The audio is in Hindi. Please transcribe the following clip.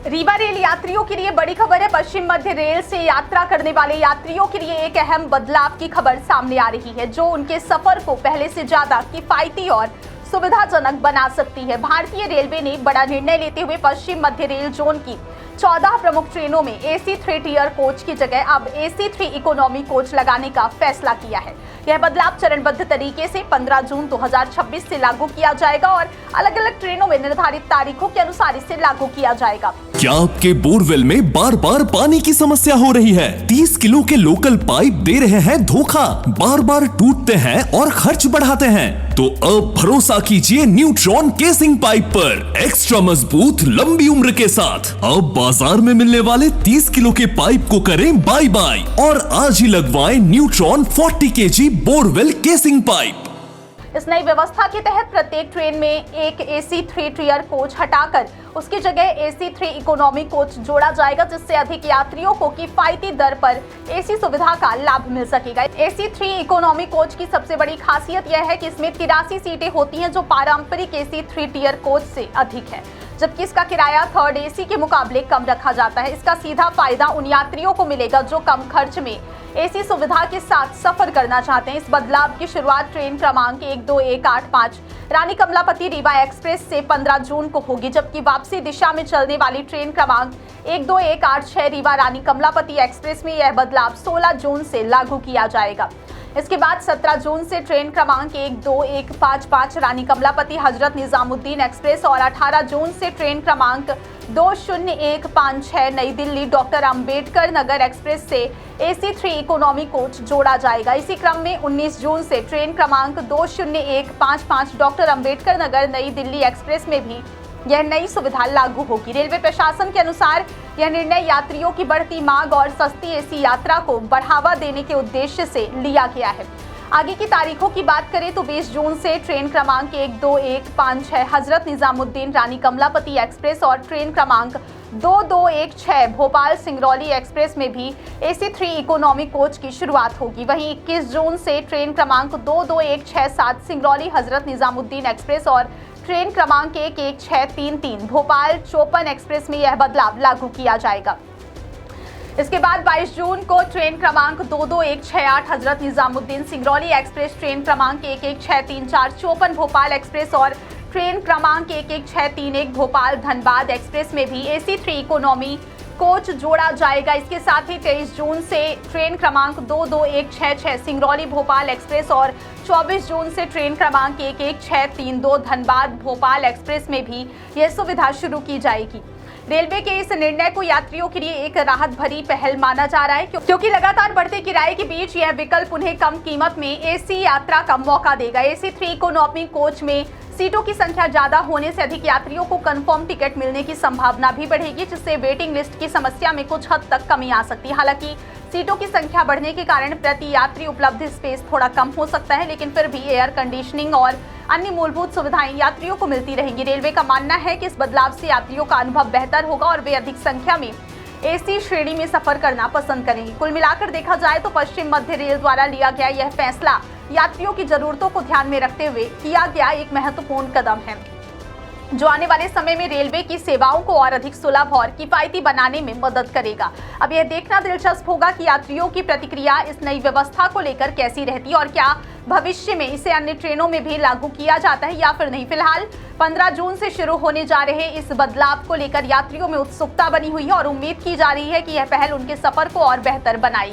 रीवा रेल यात्रियों के लिए बड़ी खबर है। पश्चिम मध्य रेल से यात्रा करने वाले यात्रियों के लिए एक अहम बदलाव की खबर सामने आ रही है, जो उनके सफर को पहले से ज्यादा किफायती और सुविधाजनक बना सकती है। भारतीय रेलवे ने बड़ा निर्णय लेते हुए पश्चिम मध्य रेल जोन की 14 प्रमुख ट्रेनों में AC 3 टियर कोच की जगह अब AC 3 इकोनॉमी कोच लगाने का फैसला किया है। यह बदलाव चरणबद्ध तरीके से 15 जून 2026 से लागू किया जाएगा और अलग अलग ट्रेनों में निर्धारित तारीखों के अनुसार इसे लागू किया जाएगा। क्या आपके बोरवेल में बार बार पानी की समस्या हो रही है? 30 किलो के लोकल पाइप दे रहे हैं धोखा, बार बार टूटते हैं और खर्च बढ़ाते हैं? तो अब भरोसा कीजिए न्यूट्रॉन केसिंग पाइप पर, एक्स्ट्रा मजबूत लंबी उम्र के साथ। अब बाजार में मिलने वाले 30 किलो के पाइप को करें बाय बाय और आज ही लगवाएं neutron 40 kg borewell casing pipe. इस नई व्यवस्था के तहत प्रत्येक ट्रेन में एक AC 3 टियर कोच हटाकर उसकी जगह AC 3 इकोनॉमी कोच जोड़ा जाएगा, जिससे अधिक यात्रियों को किफायती दर पर AC सुविधा का लाभ मिल सकेगा। AC 3 इकोनॉमी कोच की सबसे बड़ी खासियत यह है कि इसमें 83 सीटें होती हैं, जो पारंपरिक AC 3 टियर कोच से अधिक है, जबकि इसका किराया थर्ड AC के मुकाबले कम रखा जाता है। इसका सीधा फायदा उन यात्रियों को मिलेगा जो कम खर्च में AC सुविधा के साथ सफर करना चाहते हैं। इस बदलाव की शुरुआत ट्रेन क्रमांक 12185 रानी कमलापति रीवा एक्सप्रेस से 15 जून को होगी, जबकि वापसी दिशा में चलने वाली ट्रेन क्रमांक 12186 रीवा रानी कमलापति एक्सप्रेस में यह बदलाव 16 जून से लागू किया जाएगा। इसके बाद 17 जून से ट्रेन क्रमांक 12155 रानी कमलापति हजरत निजामुद्दीन एक्सप्रेस और 18 जून से ट्रेन क्रमांक 20156 नई दिल्ली डॉक्टर अंबेडकर नगर एक्सप्रेस से AC 3 इकोनॉमी कोच जोड़ा जाएगा। इसी क्रम में 19 जून से ट्रेन क्रमांक 20155 डॉक्टर अंबेडकर नगर नई दिल्ली एक्सप्रेस में भी यह नई सुविधा लागू होगी। रेलवे प्रशासन के अनुसार यह निर्णय यात्रियों की बढ़ती मांग और सस्ती AC यात्रा को बढ़ावा देने के उद्देश्य से लिया गया है। आगे की तारीखों की बात करें तो 20 जून से ट्रेन क्रमांक 12156 हजरत निजामुद्दीन रानी कमलापति एक्सप्रेस और ट्रेन क्रमांक 2216 भोपाल सिंगरौली एक्सप्रेस में भी AC 3 इकोनॉमी कोच की शुरुआत होगी। वहीं 21 जून से ट्रेन क्रमांक 22167 सिंगरौली हजरत निजामुद्दीन एक्सप्रेस और ट्रेन क्रमांक 11633 भोपाल चौपन एक्सप्रेस में यह बदलाव लागू किया जाएगा। इसके बाद 22 जून को ट्रेन क्रमांक 22168 हजरत निजामुद्दीन सिंगरौली एक्सप्रेस, ट्रेन क्रमांक 11634 चौपन भोपाल एक्सप्रेस और ट्रेन क्रमांक 11631 भोपाल धनबाद एक्सप्रेस में भी AC 3 इकोनॉमी कोच जोड़ा जाएगा। इसके साथ ही 23 जून से ट्रेन क्रमांक 22166 सिंगरौली भोपाल एक्सप्रेस और 24 जून से ट्रेन क्रमांक 11632 धनबाद भोपाल एक्सप्रेस में भी यह सुविधा शुरू की जाएगी। रेलवे के इस निर्णय को यात्रियों के लिए एक राहत भरी पहल माना जा रहा है, क्योंकि लगातार बढ़ते किराए के बीच यह विकल्प उन्हें कम कीमत में AC यात्रा का मौका देगा। AC 3 इकोनॉमी कोच में सीटों की संख्या ज्यादा होने से अधिक यात्रियों को कंफर्म टिकट मिलने की संभावना भी बढ़ेगी, जिससे वेटिंग लिस्ट की समस्या में कुछ हद तक कमी आ सकती है। हालांकि सीटों की संख्या बढ़ने के कारण प्रति यात्री उपलब्ध स्पेस थोड़ा कम हो सकता है, लेकिन फिर भी एयर कंडीशनिंग और अन्य मूलभूत सुविधाएं यात्रियों को मिलती रहेंगी। रेलवे का मानना है कि इस बदलाव से यात्रियों का अनुभव बेहतर होगा और वे अधिक संख्या में AC श्रेणी में सफर करना पसंद करेंगे। कुल मिलाकर देखा जाए तो पश्चिम मध्य रेल द्वारा लिया गया यह फैसला यात्रियों की जरूरतों को ध्यान में रखते हुए किया गया एक महत्वपूर्ण कदम है, जो आने वाले समय में रेलवे की सेवाओं को और अधिक सुलभ और किफायती बनाने में मदद करेगा। अब यह देखना दिलचस्प होगा कि यात्रियों की प्रतिक्रिया इस नई व्यवस्था को लेकर कैसी रहती है और क्या भविष्य में इसे अन्य ट्रेनों में भी लागू किया जाता है या फिर नहीं। फिलहाल 15 जून से शुरू होने जा रहे इस बदलाव को लेकर यात्रियों में उत्सुकता बनी हुई है और उम्मीद की जा रही है कि यह पहल उनके सफर को और बेहतर बनाएगी।